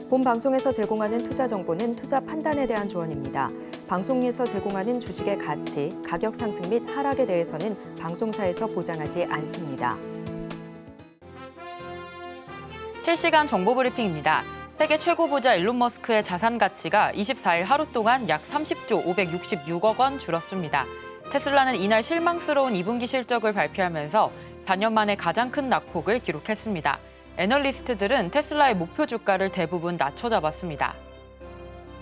본 방송에서 제공하는 투자 정보는 투자 판단에 대한 조언입니다. 방송에서 제공하는 주식의 가치, 가격 상승 및 하락에 대해서는 방송사에서 보장하지 않습니다. 실시간 정보 브리핑입니다. 세계 최고 부자 일론 머스크의 자산 가치가 24일 하루 동안 약 30조 566억 원 줄었습니다. 테슬라는 이날 실망스러운 2분기 실적을 발표하면서 4년 만에 가장 큰 낙폭을 기록했습니다. 애널리스트들은 테슬라의 목표 주가를 대부분 낮춰잡았습니다.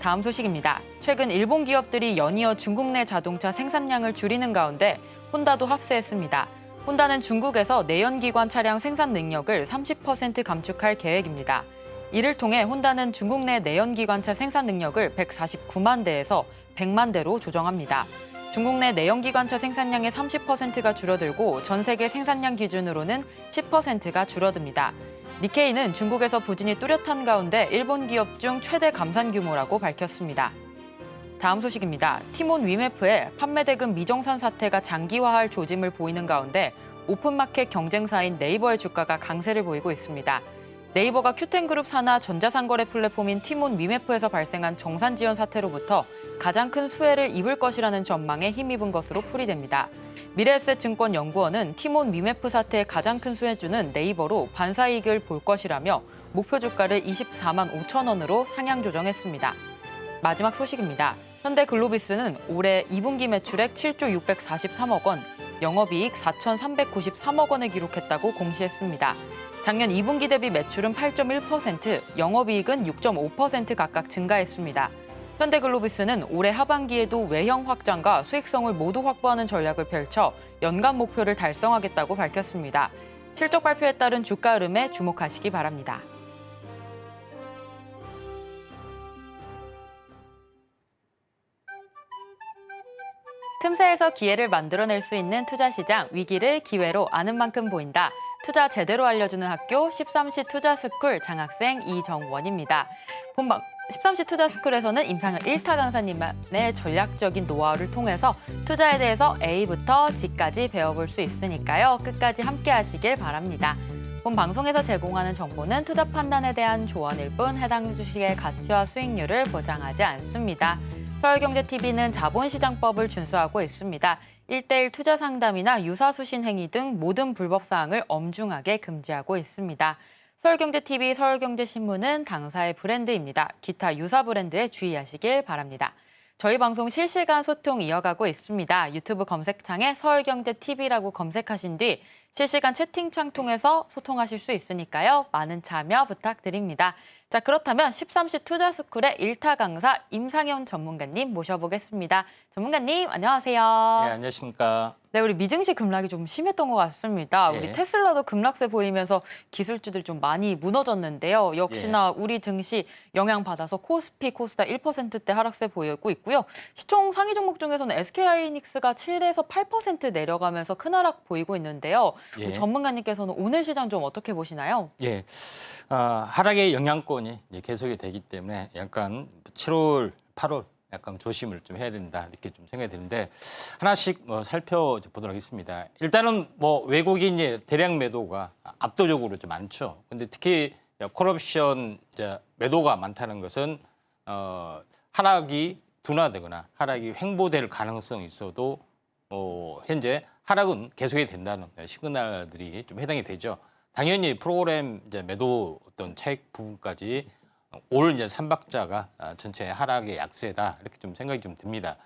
다음 소식입니다. 최근 일본 기업들이 연이어 중국 내 자동차 생산량을 줄이는 가운데 혼다도 합세했습니다. 혼다는 중국에서 내연기관 차량 생산 능력을 30% 감축할 계획입니다. 이를 통해 혼다는 중국 내 내연기관차 생산 능력을 149만 대에서 100만 대로 조정합니다. 중국 내 내연기관차 생산량의 30%가 줄어들고 전 세계 생산량 기준으로는 10%가 줄어듭니다. 니케이는 중국에서 부진이 뚜렷한 가운데 일본 기업 중 최대 감산 규모라고 밝혔습니다. 다음 소식입니다. 티몬 위메프의 판매 대금 미정산 사태가 장기화할 조짐을 보이는 가운데 오픈마켓 경쟁사인 네이버의 주가가 강세를 보이고 있습니다. 네이버가 큐텐그룹 산하 전자상거래 플랫폼인 티몬 위메프에서 발생한 정산 지연 사태로부터 가장 큰 수혜를 입을 것이라는 전망에 힘입은 것으로 풀이됩니다. 미래에셋증권연구원은 티몬 위메프 사태의 가장 큰 수혜주는 네이버로 반사이익을 볼 것이라며 목표 주가를 24만 5천 원으로 상향 조정했습니다. 마지막 소식입니다. 현대글로비스는 올해 2분기 매출액 7조 643억 원, 영업이익 4,393억 원을 기록했다고 공시했습니다. 작년 2분기 대비 매출은 8.1%, 영업이익은 6.5% 각각 증가했습니다. 현대글로비스는 올해 하반기에도 외형 확장과 수익성을 모두 확보하는 전략을 펼쳐 연간 목표를 달성하겠다고 밝혔습니다. 실적 발표에 따른 주가 흐름에 주목하시기 바랍니다. 틈새에서 기회를 만들어낼 수 있는 투자시장, 위기를 기회로 아는 만큼 보인다. 투자 제대로 알려주는 학교 13시 투자스쿨 장학생 이정원입니다. 본방 13시 투자스쿨에서는 임상현 1타 강사님만의 전략적인 노하우를 통해서 투자에 대해서 A부터 G까지 배워볼 수 있으니까요. 끝까지 함께 하시길 바랍니다. 본 방송에서 제공하는 정보는 투자 판단에 대한 조언일 뿐 해당 주식의 가치와 수익률을 보장하지 않습니다. 서울경제TV는 자본시장법을 준수하고 있습니다. 1:1 투자 상담이나 유사수신 행위 등 모든 불법 사항을 엄중하게 금지하고 있습니다. 서울경제TV, 서울경제신문은 당사의 브랜드입니다. 기타 유사 브랜드에 주의하시길 바랍니다. 저희 방송 실시간 소통 이어가고 있습니다. 유튜브 검색창에 서울경제TV라고 검색하신 뒤 실시간 채팅창 통해서 소통하실 수 있으니까요. 많은 참여 부탁드립니다. 자, 그렇다면 13시 투자스쿨의 1타 강사 임상현 전문가님 모셔보겠습니다. 전문가님, 안녕하세요. 네, 안녕하십니까. 네, 우리 미증시 급락이 좀 심했던 것 같습니다. 예. 우리 테슬라도 급락세 보이면서 기술주들 좀 많이 무너졌는데요. 역시나 우리 증시 영향받아서 코스피, 코스닥 1%대 하락세 보이고 있고요. 시총 상위 종목 중에서는 SK하이닉스가 7에서 8% 내려가면서 큰 하락 보이고 있는데요. 예. 전문가님께서는 오늘 시장 좀 어떻게 보시나요? 예, 하락의 영향권이 이제 계속이 되기 때문에 약간 7월, 8월 약간 조심을 좀 해야 된다 이렇게 좀 생각이 드는데 하나씩 살펴보도록 하겠습니다. 일단은 외국인 대량 매도가 압도적으로 좀 많죠. 근데 특히 콜옵션 매도가 많다는 것은 하락이 둔화되거나 하락이 횡보될 가능성이 있어도 현재 하락은 계속이 된다는 시그널들이 좀 해당이 되죠. 당연히 프로그램 매도 어떤 차익 부분까지 올 3박자가 전체 하락의 약세다 이렇게 좀 생각이 좀 듭니다.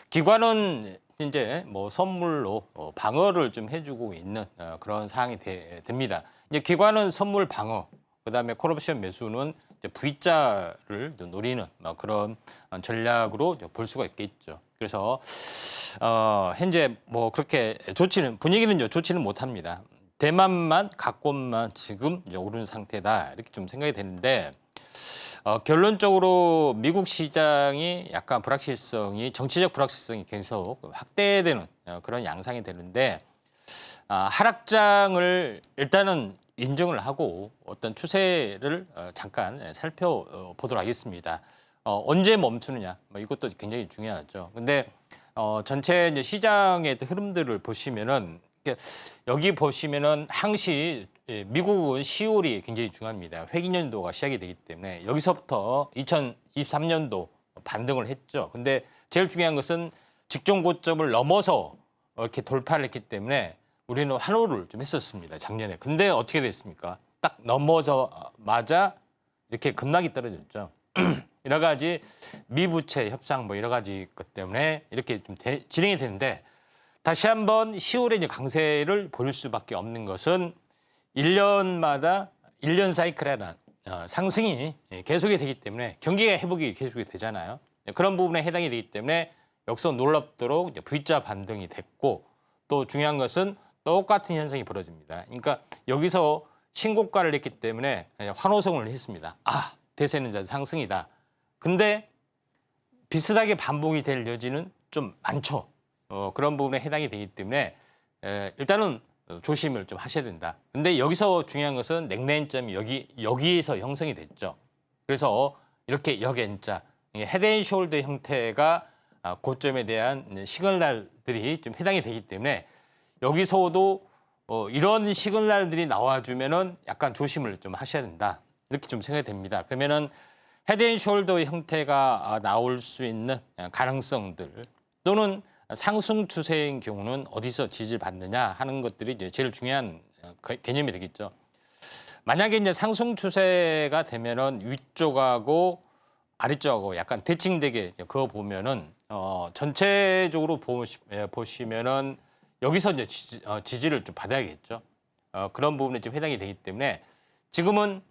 기관은 이제 선물로 방어를 좀 해주고 있는 그런 상황이 됩니다. 이제 기관은 선물 방어, 그다음에 콜옵션 매수는 이제 V자를 노리는 그런 전략으로 볼 수가 있겠죠. 그래서 현재 그렇게 분위기는 좋지는 못합니다. 대만만 각권만 지금 이제 오른 상태다 이렇게 좀 생각이 되는데 결론적으로 미국 시장이 약간 정치적 불확실성이 계속 확대되는 그런 양상이 되는데 하락장을 일단은 인정을 하고 어떤 추세를 잠깐 살펴보도록 하겠습니다. 언제 멈추느냐 이것도 굉장히 중요하죠. 근데 전체 이제 시장의 흐름들을 보시면은 여기 보시면은 항시 미국은 10월이 굉장히 중요합니다. 회기년도가 시작이 되기 때문에 여기서부터 2023년도 반등을 했죠. 근데 제일 중요한 것은 직전 고점을 넘어서 이렇게 돌파를 했기 때문에 우리는 환호를 좀 했었습니다. 작년에. 근데 어떻게 됐습니까? 딱 넘어서마자 이렇게 급락이 떨어졌죠. 여러 가지 미부채 협상 뭐 여러 가지 것 때문에 이렇게 좀 진행이 되는데 다시 한번 10월에 이제 강세를 보일 수밖에 없는 것은 1년마다 1년 사이클에는 상승이 계속이 되기 때문에 경기가 회복이 계속이 되잖아요. 그런 부분에 해당이 되기 때문에 여기서 놀랍도록 이제 V자 반등이 됐고 또 중요한 것은 똑같은 현상이 벌어집니다. 그러니까 여기서 신고가를 냈기 때문에 환호성을 했습니다. 아, 대세는 이제 상승이다. 근데 비슷하게 반복이 될 여지는 좀 많죠. 그런 부분에 해당이 되기 때문에 일단은 조심을 좀 하셔야 된다. 근데 여기서 중요한 것은 냉랭점이 여기에서 형성이 됐죠. 그래서 이렇게 역N자, 헤드앤숄더 형태가 고점에 대한 시그널들이 좀 해당이 되기 때문에 여기서도 이런 시그널들이 나와주면은 약간 조심을 좀 하셔야 된다. 이렇게 좀 생각이 됩니다. 그러면은 헤드앤숄더 형태가 나올 수 있는 가능성들 또는 상승 추세인 경우는 어디서 지지를 받느냐 하는 것들이 이제 제일 중요한 개념이 되겠죠. 만약에 이제 상승 추세가 되면은 위쪽하고 아래쪽하고 약간 대칭되게 그거 보면은 전체적으로 보시면은 여기서 이제 지지를 좀 받아야겠죠. 그런 부분에 좀 해당이 되기 때문에 지금은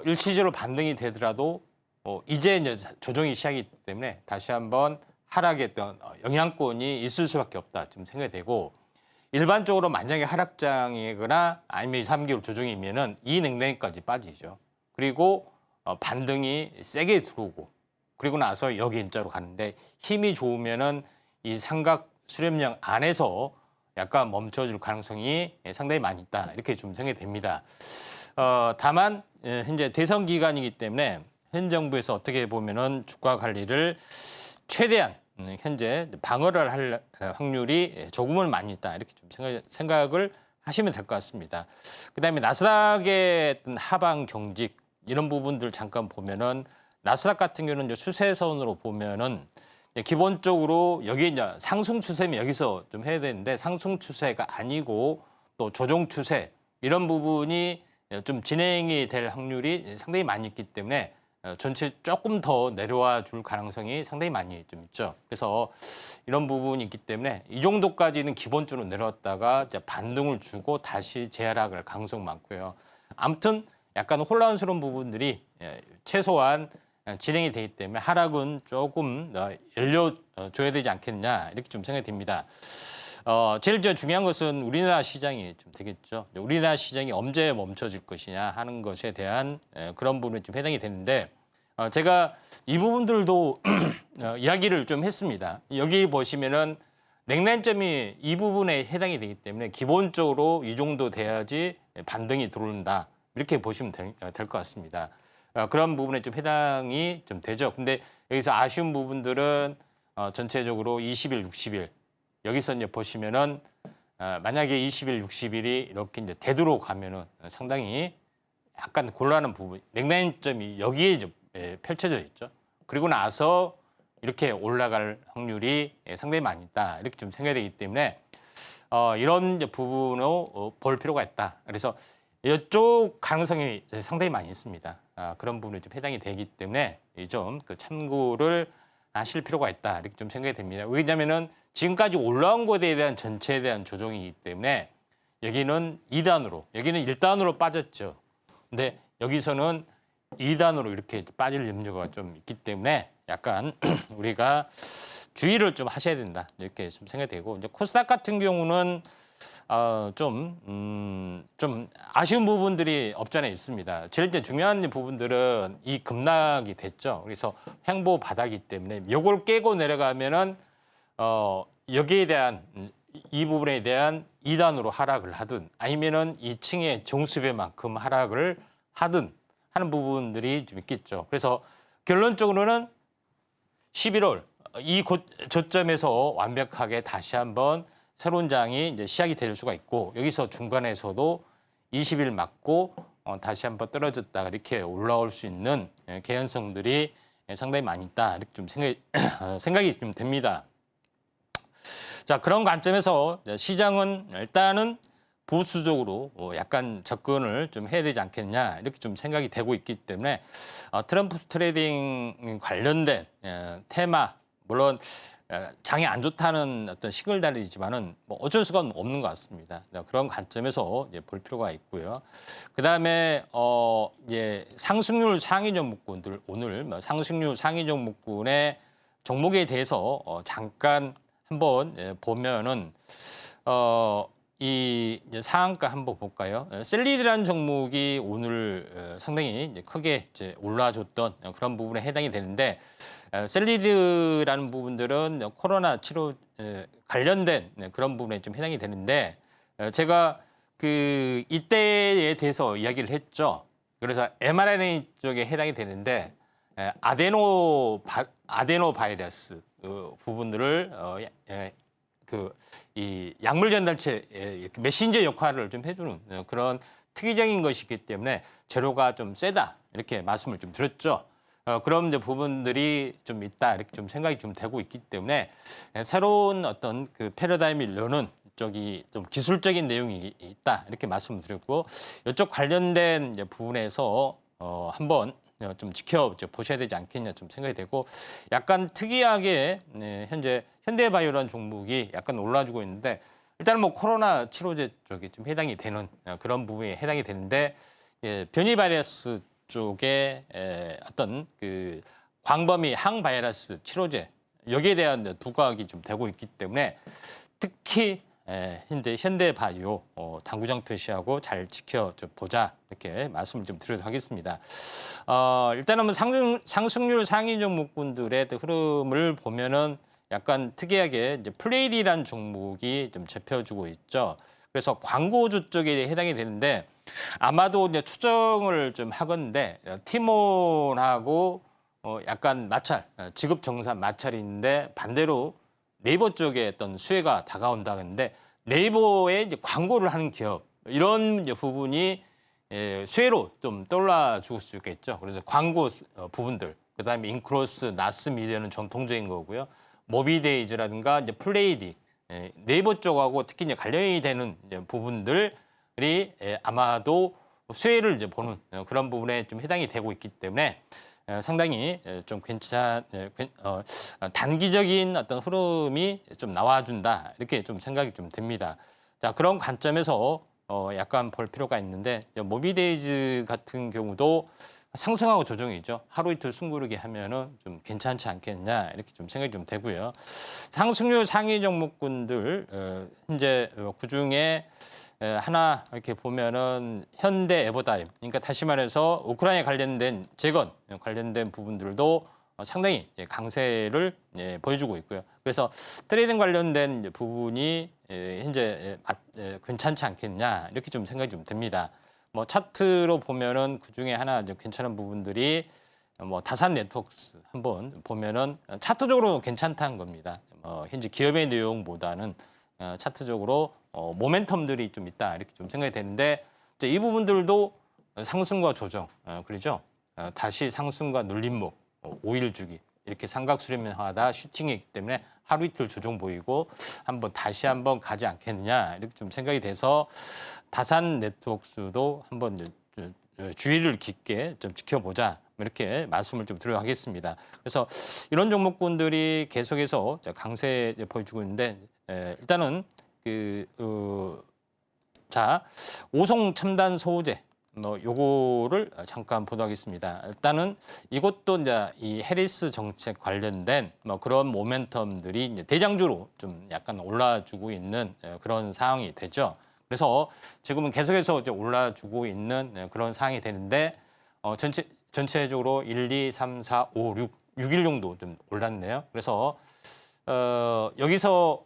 일시적으로 반등이 되더라도 이제 이제 조정이 시작이 되기 때문에 다시 한번 하락의 어떤 영향권이 있을 수밖에 없다 지금 생각이 되고 일반적으로 만약에 하락장이거나 아니면 2, 3개월 조정이면은 이 냉랭까지 빠지죠. 그리고 반등이 세게 들어오고 그리고 나서 여기 N자로 가는데 힘이 좋으면은 이 삼각 수렴령 안에서 약간 멈춰줄 가능성이 상당히 많이 있다 이렇게 좀 생각이 됩니다. 다만 현재 대선 기간이기 때문에 현 정부에서 어떻게 보면은 주가 관리를 최대한 현재 방어를 할 확률이 조금은 많이 있다 이렇게 좀 생각을 하시면 될 것 같습니다. 그다음에 나스닥의 어떤 하방 경직 이런 부분들 잠깐 보면은 나스닥 같은 경우는 이제 추세선으로 보면은 기본적으로 여기 이제 상승 추세면 여기서 좀 해야 되는데 상승 추세가 아니고 또 조정 추세 이런 부분이 좀 진행이 될 확률이 상당히 많이 있기 때문에 전체 조금 더 내려와 줄 가능성이 상당히 많이 좀 있죠. 그래서 이런 부분이 있기 때문에 이 정도까지는 기본적으로 내려왔다가 이제 반등을 주고 다시 재하락을 가능성 많고요. 아무튼 약간 혼란스러운 부분들이 최소한 진행이 되기 때문에 하락은 조금 열려줘야 되지 않겠냐 이렇게 좀 생각이 듭니다. 제일 중요한 것은 우리나라 시장이 좀 되겠죠. 우리나라 시장이 언제 멈춰질 것이냐 하는 것에 대한 그런 부분에 좀 해당이 되는데 제가 이 부분들도 이야기를 좀 했습니다. 여기 보시면은 냉랭점이 이 부분에 해당이 되기 때문에 기본적으로 이 정도 돼야지 반등이 들어온다 이렇게 보시면 될 것 같습니다. 그런 부분에 좀 해당이 좀 되죠. 근데 여기서 아쉬운 부분들은 전체적으로 20일, 60일 여기서 이제 보시면은 만약에 20일, 60일이 이렇게 이제 되도록 가면은 상당히 약간 곤란한 부분, 냉랭점이 여기에 이제 펼쳐져 있죠. 그리고 나서 이렇게 올라갈 확률이 상당히 많이 있다 이렇게 좀 생각이 되기 때문에 이런 이제 부분을 볼 필요가 있다. 그래서 이쪽 가능성이 상당히 많이 있습니다. 그런 부분이 좀 해당이 되기 때문에 좀 그 참고를 하실 필요가 있다 이렇게 좀 생각이 됩니다. 왜냐하면은 지금까지 올라온 것에 대한 전체에 대한 조정이기 때문에 여기는 2단으로, 여기는 1단으로 빠졌죠. 근데 여기서는 2단으로 이렇게 빠질 염려가 좀 있기 때문에 약간 우리가 주의를 좀 하셔야 된다 이렇게 좀 생각이 되고 이제 코스닥 같은 경우는 좀 아쉬운 부분들이 없지 않아 있습니다. 제일 이제 중요한 부분들은 이 급락이 됐죠. 그래서 횡보 바닥이기 때문에 요걸 깨고 내려가면은 여기에 대한 이 부분에 대한 2단으로 하락을 하든 아니면은 2층의 정수배만큼 하락을 하든 하는 부분들이 좀 있겠죠. 그래서 결론적으로는 11월 이 저점에서 완벽하게 다시 한번 새로운 장이 이제 시작이 될 수가 있고 여기서 중간에서도 20일 맞고 다시 한번 떨어졌다가 이렇게 올라올 수 있는 개연성들이 상당히 많이 있다 이렇게 좀 생각이 좀 됩니다. 자, 그런 관점에서 시장은 일단은 보수적으로 약간 접근을 좀 해야 되지 않겠냐 이렇게 좀 생각이 되고 있기 때문에 트럼프 트레이딩 관련된 테마 물론 장이 안 좋다는 어떤 시글달이지만은 뭐 어쩔 수가 없는 것 같습니다. 그런 관점에서 이제 볼 필요가 있고요. 그 다음에 이제 상승률 상위 종목군들 오늘 상승률 상위 종목군의 종목에 대해서 잠깐 한번 보면은 이 이제 상한가 한번 볼까요? 셀리드라는 종목이 오늘 상당히 이제 크게 이제 올라줬던 그런 부분에 해당이 되는데 셀리드라는 부분들은 코로나 치료 관련된 그런 부분에 좀 해당이 되는데 제가 그 이때에 대해서 이야기를 했죠. 그래서 mRNA 쪽에 해당이 되는데 아데노 바이러스 부분들을 이 약물 전달체 메신저 역할을 좀 해주는 그런 특이적인 것이기 때문에 재료가 좀 세다 이렇게 말씀을 좀 드렸죠. 그런 이제 부분들이 좀 있다 이렇게 좀 생각이 좀 되고 있기 때문에 새로운 어떤 그 패러다임을 여는 쪽이 좀 기술적인 내용이 있다 이렇게 말씀드렸고 이쪽 관련된 이제 부분에서 한번 좀 지켜보셔야 되지 않겠냐 좀 생각이 되고 약간 특이하게 현재 현대바이오라는 종목이 약간 올라주고 있는데 일단은 뭐 코로나 치료제 쪽에 좀 해당이 되는 그런 부분에 해당이 되는데 변이 바이러스 쪽에 어떤 그 광범위 항바이러스 치료제 여기에 대한 부각이 좀 되고 있기 때문에 특히 현재 현대바이오 당구장 표시하고 잘 지켜보자 이렇게 말씀을 좀 드리도록 하겠습니다. 일단은 뭐 상승률 상위 종목군들의 흐름을 보면은 약간 특이하게 이제 플레이디라는 종목이 좀 잡혀주고 있죠. 그래서 광고주 쪽에 해당이 되는데 아마도 이제 추정을 좀 하건데 티몬하고 약간 마찰, 지급 정산 마찰인데 반대로 네이버 쪽에 어떤 수혜가 다가온다는데 네이버에 이제 광고를 하는 기업 이런 이제 부분이 수혜로 좀 떠올라 줄 수 있겠죠. 그래서 광고 부분들, 그다음에 인크로스, 나스미디어는 전통적인 거고요. 모비데이즈라든가 이제 플레이디, 네이버 쪽하고 특히 이제 관련이 되는 이제 부분들이 아마도 수혜를 이제 보는 그런 부분에 좀 해당이 되고 있기 때문에 상당히 좀 단기적인 어떤 흐름이 좀 나와준다 이렇게 좀 생각이 좀 됩니다. 자, 그런 관점에서 약간 볼 필요가 있는데 모비데이즈 같은 경우도 상승하고 조정이죠. 하루 이틀 숨고르기 하면은 좀 괜찮지 않겠냐 이렇게 좀 생각이 좀 되고요. 상승률 상위 종목군들 현재 그 중에 하나 이렇게 보면은 현대 에버다임, 그러니까 다시 말해서 우크라이나 관련된 재건 관련된 부분들도 상당히 강세를 보여주고 있고요. 그래서 트레이딩 관련된 부분이 현재 괜찮지 않겠냐 이렇게 좀 생각이 좀 됩니다. 뭐 차트로 보면은 그 중에 하나 좀 괜찮은 부분들이 뭐 다산 네트워크스 한번 보면은 차트적으로 괜찮다는 겁니다. 현재 기업의 내용보다는 차트적으로 모멘텀들이 좀 있다 이렇게 좀 생각이 되는데 이 부분들도 상승과 조정 그러죠. 다시 상승과 눌림목 5일 주기 이렇게 삼각 수렴하다 슈팅이기 때문에 하루 이틀 조정 보이고 다시 한번 가지 않겠느냐 이렇게 좀 생각이 돼서 다산 네트워크스도 한번 주의를 깊게 좀 지켜보자 이렇게 말씀을 좀 드리도록 하겠습니다. 그래서 이런 종목군들이 계속해서 강세 보여주고 있는데 일단은 오송 첨단 소재 요거를 잠깐 보도록 하겠습니다. 일단은 이것도 이제 이 해리스 정책 관련된 그런 모멘텀들이 이제 대장주로 좀 약간 올라주고 있는 그런 상황이 되죠. 그래서 지금은 계속해서 이제 올라주고 있는 그런 상황이 되는데 전체적으로 1, 2, 3, 4, 5, 6일 정도 좀 올랐네요. 그래서 여기서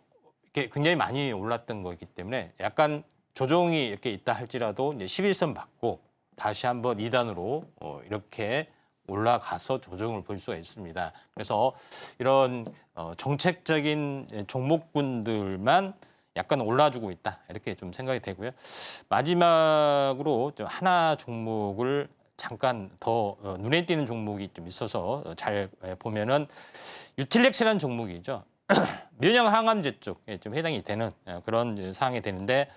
이렇게 굉장히 많이 올랐던 거기 때문에 약간 조정이 이렇게 있다 할지라도 이제 11선 받고 다시 한번 2단으로 이렇게 올라가서 조정을 볼 수가 있습니다. 그래서 이런 정책적인 종목군들만 약간 올라주고 있다 이렇게 좀 생각이 되고요. 마지막으로 좀 하나 종목을 잠깐 더 눈에 띄는 종목이 좀 있어서 잘 보면은 유틸렉스라는 종목이죠. 면역 항암제 쪽에 좀 해당이 되는 그런 사항이 되는데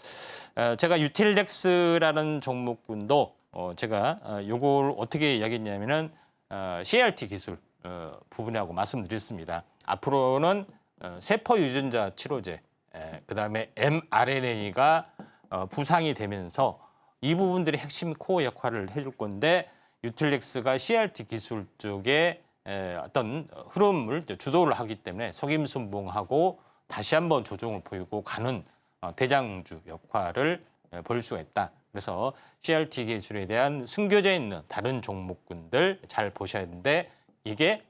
제가 유틸렉스라는 종목군도 제가 요걸 어떻게 이야기했냐면은 CAR-T 기술 부분하고 말씀드렸습니다. 앞으로는 세포 유전자 치료제, 그다음에 mRNA가 부상이 되면서 이 부분들이 핵심 코어 역할을 해줄 건데 유틸렉스가 CAR-T 기술 쪽에 어떤 흐름을 주도를 하기 때문에 속임수봉하고 다시 한번 조정을 보이고 가는 대장주 역할을 보일 수가 있다. 그래서 CAR-T 기술에 대한 숨겨져 있는 다른 종목군들 잘 보셔야 되는데 이게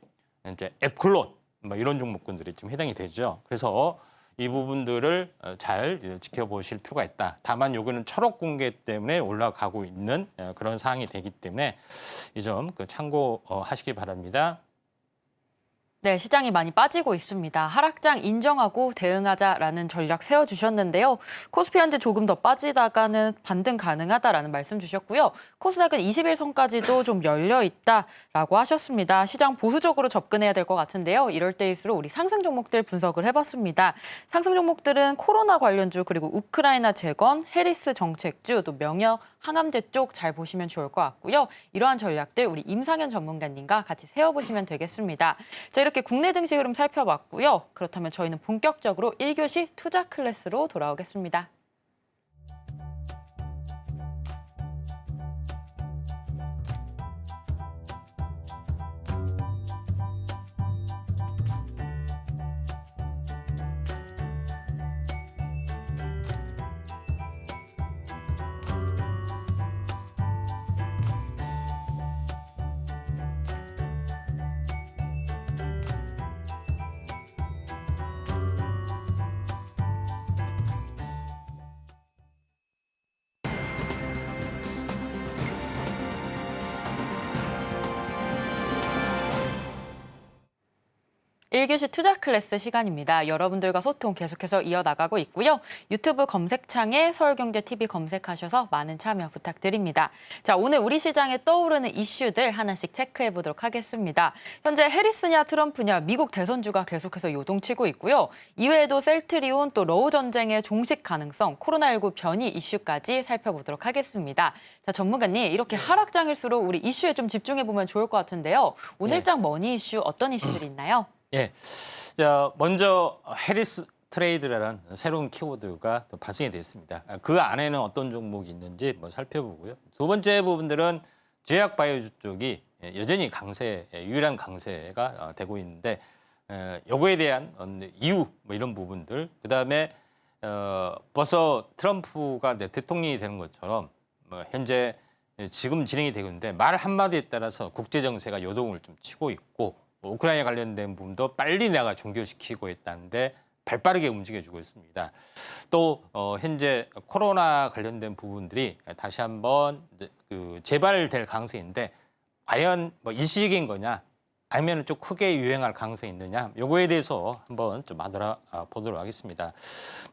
이제 앱클론 뭐 이런 종목군들이 좀 해당이 되죠. 그래서 이 부분들을 잘 지켜보실 필요가 있다. 다만 여기는 철학 공개 때문에 올라가고 있는 그런 상황이 되기 때문에 이 점 참고하시기 바랍니다. 네, 시장이 많이 빠지고 있습니다. 하락장 인정하고 대응하자라는 전략 세워주셨는데요. 코스피 현재 조금 더 빠지다가는 반등 가능하다라는 말씀 주셨고요. 코스닥은 20일선까지도 좀 열려 있다라고 하셨습니다. 시장 보수적으로 접근해야 될 것 같은데요. 이럴 때일수록 우리 상승 종목들 분석을 해봤습니다. 상승 종목들은 코로나 관련주 그리고 우크라이나 재건, 해리스 정책주, 또 명역 항암제 쪽 잘 보시면 좋을 것 같고요. 이러한 전략들 우리 임상현 전문가님과 같이 세워보시면 되겠습니다. 자, 이렇게 국내 증시 흐름 살펴봤고요. 그렇다면 저희는 본격적으로 1교시 투자 클래스로 돌아오겠습니다. 일교시 투자 클래스 시간입니다. 여러분들과 소통 계속해서 이어나가고 있고요. 유튜브 검색창에 서울경제TV 검색하셔서 많은 참여 부탁드립니다. 자, 오늘 우리 시장에 떠오르는 이슈들 하나씩 체크해 보도록 하겠습니다. 현재 해리스냐 트럼프냐 미국 대선주가 계속해서 요동치고 있고요. 이외에도 셀트리온 또 러우 전쟁의 종식 가능성, 코로나19 변이 이슈까지 살펴보도록 하겠습니다. 자, 전문가님, 이렇게 하락장일수록 우리 이슈에 좀 집중해 보면 좋을 것 같은데요. 오늘장 머니 이슈 어떤 이슈들이 있나요? 예, 자, 먼저 해리스 트레이드라는 새로운 키워드가 또 발생이 됐습니다. 그 안에는 어떤 종목이 있는지 살펴보고요. 두 번째 부분들은 제약 바이오 쪽이 여전히 유일한 강세가 되고 있는데 요거에 대한 이유 이런 부분들, 그다음에 벌써 트럼프가 대통령이 되는 것처럼 현재 지금 진행이 되고 있는데 말 한마디에 따라서 국제 정세가 요동을 좀 치고 있고 우크라이나 관련된 부분도 빨리 내가 종결시키고 있다는데 발빠르게 움직여주고 있습니다. 또 현재 코로나 관련된 부분들이 다시 한번 재발될 가능성인데 과연 일시적인 거냐 아니면 좀 크게 유행할 가능성이 있느냐 요거에 대해서 한번 좀 보도록 하겠습니다.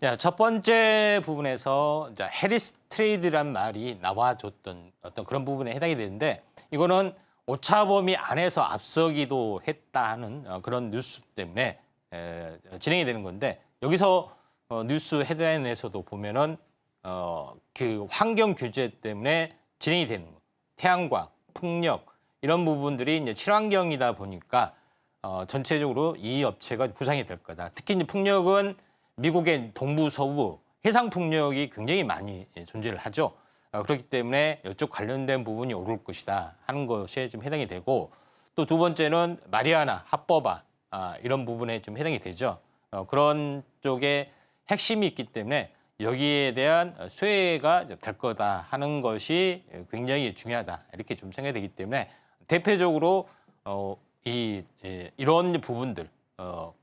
자, 첫 번째 부분에서 해리스 트레이드란 말이 나와줬던 어떤 그런 부분에 해당이 되는데 이거는 오차 범위 안에서 앞서기도 했다 하는 그런 뉴스 때문에 진행이 되는 건데 여기서 뉴스 헤드라인에서도 보면은 그 환경 규제 때문에 진행이 되는 거. 태양광, 풍력 이런 부분들이 이제 친환경이다 보니까 전체적으로 이 업체가 부상이 될 거다. 특히 이제 풍력은 미국의 동부, 서부 해상 풍력이 굉장히 많이 존재를 하죠. 그렇기 때문에 이쪽 관련된 부분이 오를 것이다 하는 것에 좀 해당이 되고 또 두 번째는 마리아나, 합법화 이런 부분에 좀 해당이 되죠. 그런 쪽에 핵심이 있기 때문에 여기에 대한 수혜가 될 거다 하는 것이 굉장히 중요하다 이렇게 좀 생각이 되기 때문에 대표적으로 이런 부분들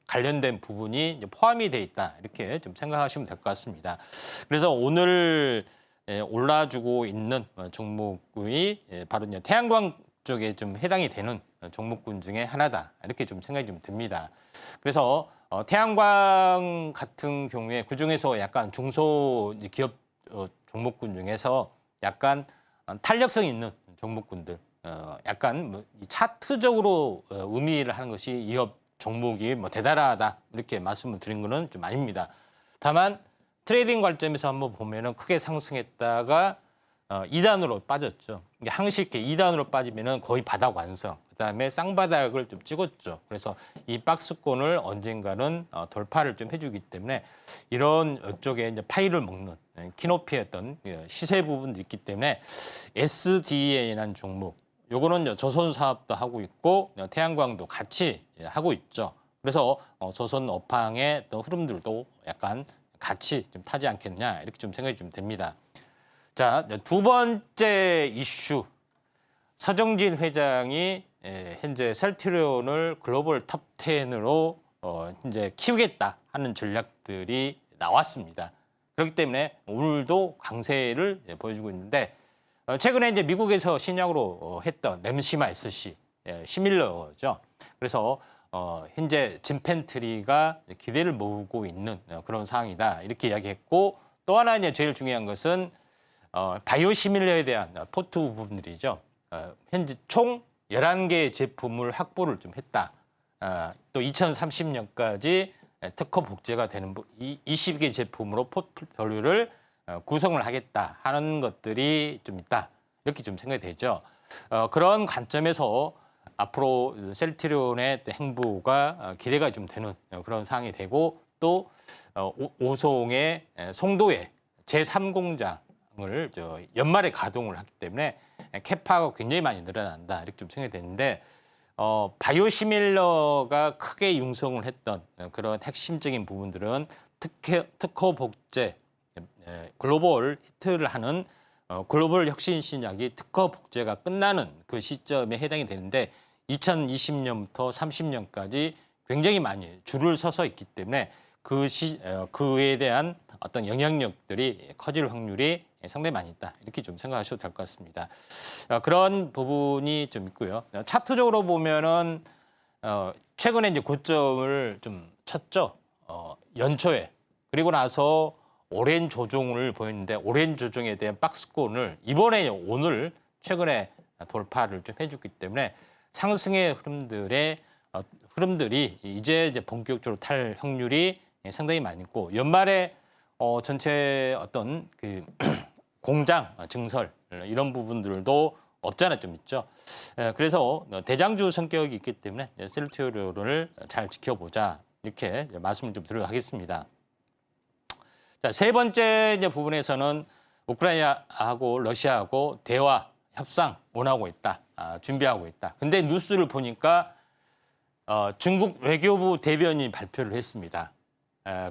관련된 부분이 포함이 돼 있다 이렇게 좀 생각하시면 될 것 같습니다. 그래서 오늘 올라주고 있는 종목이 바로 태양광 쪽에 좀 해당이 되는 종목군 중에 하나다 이렇게 좀 생각이 좀 듭니다. 그래서 태양광 같은 경우에 그중에서 약간 중소기업 종목군 중에서 약간 탄력성 있는 종목군들, 약간 뭐 차트적으로 의미를 하는 것이 이 업 종목이 뭐 대단하다 이렇게 말씀을 드린 거는 좀 아닙니다. 다만 트레이딩 관점에서 한번 보면은 크게 상승했다가 2단으로 빠졌죠. 이게 항식계 2단으로 빠지면은 거의 바닥 완성. 그다음에 쌍바닥을 좀 찍었죠. 그래서 이 박스권을 언젠가는 돌파를 좀 해주기 때문에 이런 쪽에 이제 파이를 먹는 키높이였던 시세 부분도 있기 때문에 SDA라는 종목, 요거는 이제 조선 사업도 하고 있고 태양광도 같이 하고 있죠. 그래서 조선 업황의 또 흐름들도 약간 같이 좀 타지 않겠냐 이렇게 좀 생각이 좀 됩니다. 자, 두 번째 이슈. 서정진 회장이 현재 셀트리온을 글로벌 탑 10으로 이제 키우겠다 하는 전략들이 나왔습니다. 그렇기 때문에 오늘도 강세를 보여주고 있는데 최근에 이제 미국에서 신약으로 했던 램시마 SC 시밀러죠. 그래서 현재 짐 펜트리가 기대를 모으고 있는 그런 상황이다 이렇게 이야기했고, 또 하나 이제 제일 중요한 것은 바이오시밀러에 대한 포트 부분들이죠. 현재 총 11개의 제품을 확보를 좀 했다. 또 2030년까지 특허 복제가 되는 20개 제품으로 포트폴리오를 구성을 하겠다 하는 것들이 좀 있다. 이렇게 좀 생각이 되죠. 그런 관점에서 앞으로 셀트리온의 행보가 기대가 좀 되는 그런 상황이 되고, 또 오송의 송도에 제3공장 을 연말에 가동을 하기 때문에 캐파가 굉장히 많이 늘어난다 이렇게 좀 생각이 되는데, 바이오시밀러가 크게 융성을 했던 그런 핵심적인 부분들은 특허 복제, 글로벌 히트를 하는 글로벌 혁신 신약이 특허 복제가 끝나는 그 시점에 해당이 되는데 2020년부터 30년까지 굉장히 많이 줄을 서서 있기 때문에 그에 대한 어떤 영향력들이 커질 확률이 상당히 많이 있다 이렇게 좀 생각하셔도 될 것 같습니다. 그런 부분이 좀 있고요. 차트적으로 보면은 최근에 이제 고점을 좀 쳤죠. 연초에. 그리고 나서 오랜 조정을 보였는데 오랜 조정에 대한 박스권을 이번에 오늘 최근에 돌파를 좀 해줬기 때문에 상승의 흐름들이 이제 본격적으로 탈 확률이 상당히 많이 있고, 연말에 전체 어떤 그 공장 증설 이런 부분들도 없잖아 좀 있죠. 그래서 대장주 성격이 있기 때문에 셀트리온을 잘 지켜보자 이렇게 말씀을 좀 드리도록 하겠습니다. 자, 세 번째 이제 부분에서는 우크라이나하고 러시아하고 대화 협상 원하고 있다, 준비하고 있다. 근데 뉴스를 보니까 중국 외교부 대변인이 발표를 했습니다.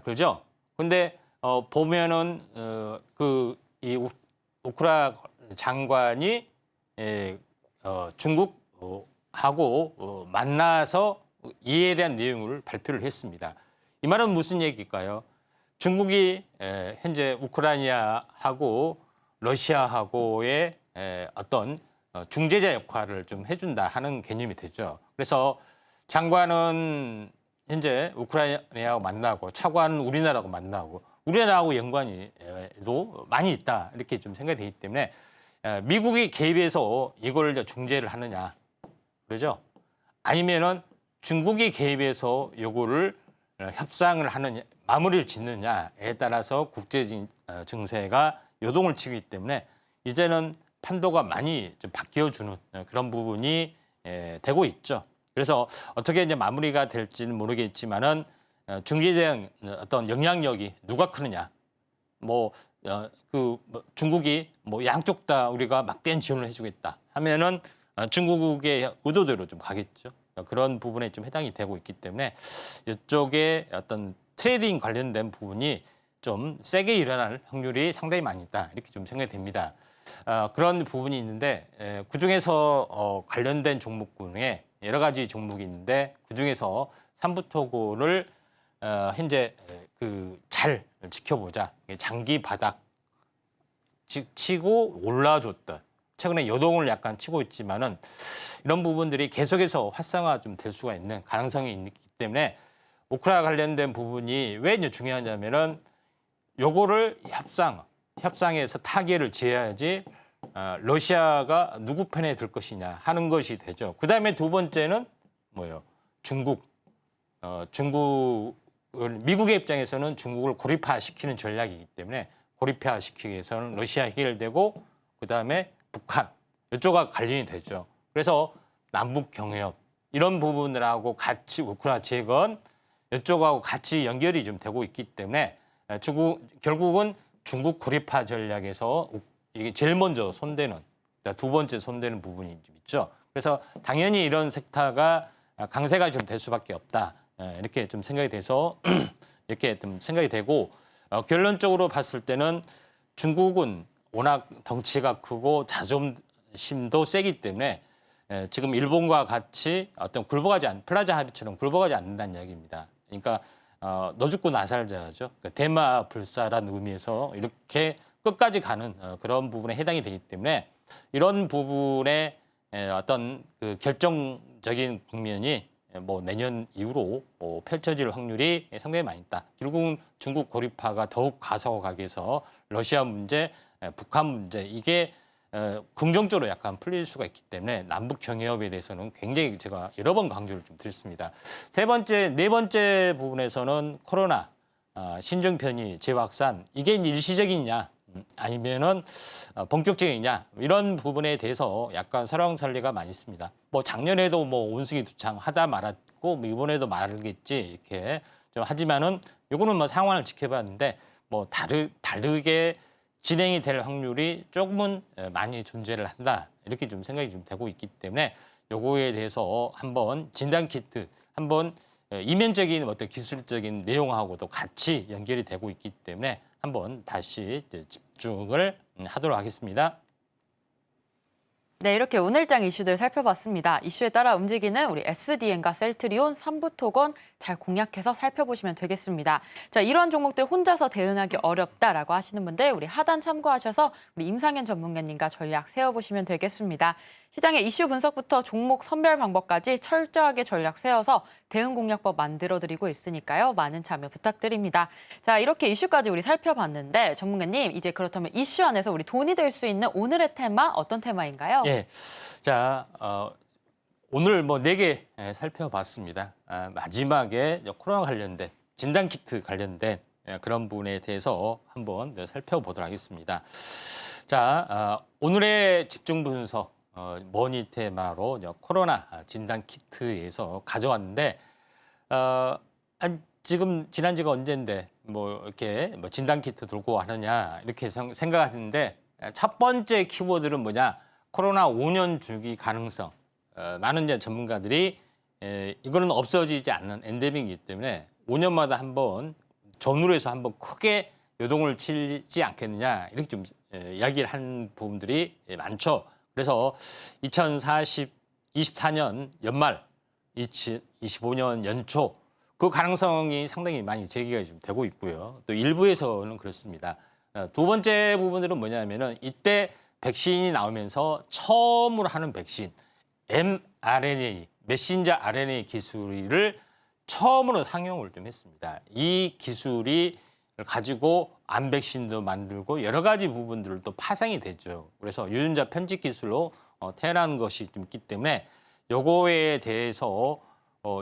그렇죠? 근데 보면은 이 우크라 장관이 중국하고 만나서 이에 대한 내용을 발표를 했습니다. 이 말은 무슨 얘기일까요? 중국이 현재 우크라이나하고 러시아하고의 어떤 중재자 역할을 좀 해준다 하는 개념이 되죠. 그래서 장관은 현재 우크라이나하고 만나고 차관은 우리나라하고 만나고 우리나라하고 연관이도 많이 있다 이렇게 좀 생각이 되기 때문에 미국이 개입해서 이걸 중재를 하느냐, 그러죠? 아니면은 중국이 개입해서 요거를 협상을 하느냐, 마무리를 짓느냐에 따라서 국제 증세가 요동을 치기 때문에 이제는 판도가 많이 좀 바뀌어주는 그런 부분이 되고 있죠. 그래서 어떻게 이제 마무리가 될지는 모르겠지만은 중재된 어떤 영향력이 누가 크느냐, 중국이 양쪽 다 우리가 막대한 지원을 해주겠다 하면은 중국의 의도대로 좀 가겠죠. 그런 부분에 좀 해당이 되고 있기 때문에 이쪽에 어떤 트레이딩 관련된 부분이 좀 세게 일어날 확률이 상당히 많이 있다 이렇게 좀 생각이 됩니다. 그런 부분이 있는데 그중에서 관련된 종목군에 여러 가지 종목이 있는데 그중에서 삼부토고를 현재 잘 지켜보자. 장기 바닥 치고 올라줬던 최근에 요동을 약간 치고 있지만은 이런 부분들이 계속해서 활성화 좀 될 수가 있는 가능성이 있기 때문에 우크라 관련된 부분이 왜 이제 중요하냐면은 요거를 협상에서 타결을 지어야지 러시아가 누구 편에 들 것이냐 하는 것이 되죠. 그다음에 두 번째는 뭐예요? 미국의 입장에서는 중국을 고립화시키는 전략이기 때문에 고립화시키기 위해서는 러시아 해결되고 그다음에 북한 이쪽과 관련이 되죠. 그래서 남북 경협 이런 부분들하고 같이 우크라이나 재건 이쪽하고 같이 연결이 좀 되고 있기 때문에 결국은 중국 고립화 전략에서 이게 제일 먼저 손대는 두 번째 손대는 부분이 좀 있죠. 그래서 당연히 이런 섹터가 강세가 좀 될 수밖에 없다. 이렇게 좀 생각이 돼서 이렇게 좀 생각이 되고 결론적으로 봤을 때는 중국은 워낙 덩치가 크고 자존심도 세기 때문에 지금 일본과 같이 어떤 플라자 합의처럼 굴복하지 않는다는 이야기입니다. 그러니까 너 죽고 나 살자죠. 그러니까 대마 불사라는 의미에서 이렇게 끝까지 가는 그런 부분에 해당이 되기 때문에 이런 부분에 어떤 그 결정적인 국면이 뭐 내년 이후로 펼쳐질 확률이 상당히 많이 있다. 결국은 중국 고립화가 더욱 가속화하게 해서 러시아 문제, 북한 문제 이게 긍정적으로 약간 풀릴 수가 있기 때문에 남북 경협에 대해서는 굉장히 제가 여러 번 강조를 좀 드렸습니다. 네 번째 부분에서는 코로나 신종 변이 재확산 이게 일시적이냐 아니면은 본격적이냐 이런 부분에 대해서 약간 설왕설래가 많이 있습니다. 뭐 작년에도 뭐 원숭이 두창 하다 말았고 뭐 이번에도 말겠지 이렇게 좀 하지만은 요거는 뭐 상황을 지켜봤는데 뭐 다르게 진행이 될 확률이 조금은 많이 존재를 한다 이렇게 좀 생각이 좀 되고 있기 때문에 요거에 대해서 한번 진단 키트 한번 이면적인 어떤 기술적인 내용하고도 같이 연결이 되고 있기 때문에 한번 다시 집중을 하도록 하겠습니다. 네, 이렇게 오늘장 이슈들 살펴봤습니다. 이슈에 따라 움직이는 우리 SDN과 셀트리온, 삼부토건 잘 공략해서 살펴보시면 되겠습니다. 자, 이런 종목들 혼자서 대응하기 어렵다라고 하시는 분들 우리 하단 참고하셔서 우리 임상현 전문가님과 전략 세워보시면 되겠습니다. 시장의 이슈 분석부터 종목 선별 방법까지 철저하게 전략 세워서 대응 공략법 만들어드리고 있으니까요. 많은 참여 부탁드립니다. 자, 이렇게 이슈까지 우리 살펴봤는데 전문가님, 이제 그렇다면 이슈 안에서 우리 돈이 될 수 있는 오늘의 테마 어떤 테마인가요? 예, 자 오늘 뭐 4개 살펴봤습니다. 마지막에 코로나 관련된 진단키트 관련된 그런 부분에 대해서 한번 살펴보도록 하겠습니다. 자, 오늘의 집중 분석 머니 테마로 코로나 진단키트에서 가져왔는데 지금 지난 지가 언젠데 뭐 이렇게 뭐 진단키트 들고 하느냐 이렇게 생각하는데 첫 번째 키워드는 뭐냐? 코로나 5년 주기 가능성. 많은 이제 전문가들이 이거는 없어지지 않는 엔데믹이기 때문에 5년마다 한번 전후로 해서 한번 크게 요동을 치지 않겠느냐 이렇게 좀 이야기를 한 부분들이 많죠. 그래서 2024년 연말, 2025년 연초 그 가능성이 상당히 많이 제기가 좀 되고 있고요. 또 일부에서는 그렇습니다. 두 번째 부분들은 뭐냐면은 이때 백신이 나오면서 처음으로 하는 백신 mRNA, 메신저 RNA 기술을 처음으로 상용을 좀 했습니다. 이 기술이 가지고 암 백신도 만들고 여러 가지 부분들을 또 파생이 되죠. 그래서 유전자 편집 기술로 태어난 것이 좀 있기 때문에 요거에 대해서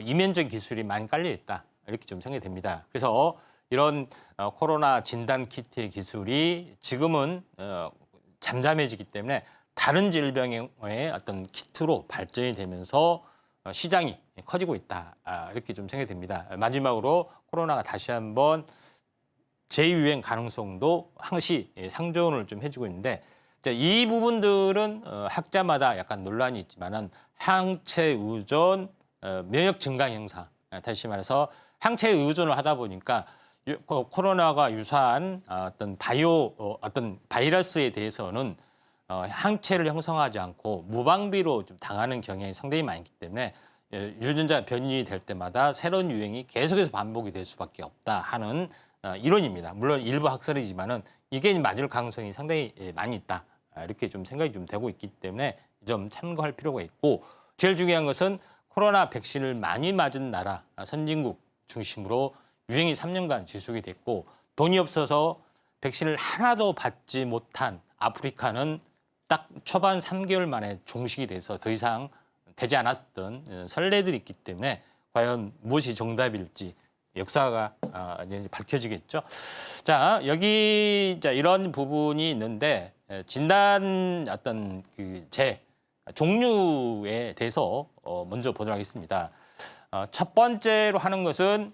이면적 기술이 많이 깔려 있다. 이렇게 좀 생각이 됩니다. 그래서 이런 코로나 진단 키트의 기술이 지금은 잠잠해지기 때문에 다른 질병의 어떤 키트로 발전이 되면서 시장이 커지고 있다. 이렇게 좀 생각이 됩니다. 마지막으로 코로나가 다시 한번 재유행 가능성도 항시 상존을 좀 해주고 있는데 이 부분들은 학자마다 약간 논란이 있지만은 항체 의존, 면역 증강 현상. 다시 말해서 항체 의존을 하다 보니까 코로나가 유사한 어떤 바이러스에 대해서는 항체를 형성하지 않고 무방비로 좀 당하는 경향이 상당히 많기 때문에 유전자 변이될 때마다 새로운 유행이 계속해서 반복이 될 수밖에 없다 하는 이론입니다. 물론 일부 학설이지만은 이게 맞을 가능성이 상당히 많이 있다. 이렇게 좀 생각이 좀 되고 있기 때문에 좀 참고할 필요가 있고 제일 중요한 것은 코로나 백신을 많이 맞은 나라, 선진국 중심으로 유행이 3년간 지속이 됐고 돈이 없어서 백신을 하나도 받지 못한 아프리카는 딱 초반 3개월 만에 종식이 돼서 더 이상 되지 않았던 선례들이 있기 때문에 과연 무엇이 정답일지 역사가 이제 밝혀지겠죠. 자, 여기 이런 부분이 있는데 진단 어떤 종류에 대해서 먼저 보도록 하겠습니다. 첫 번째로 하는 것은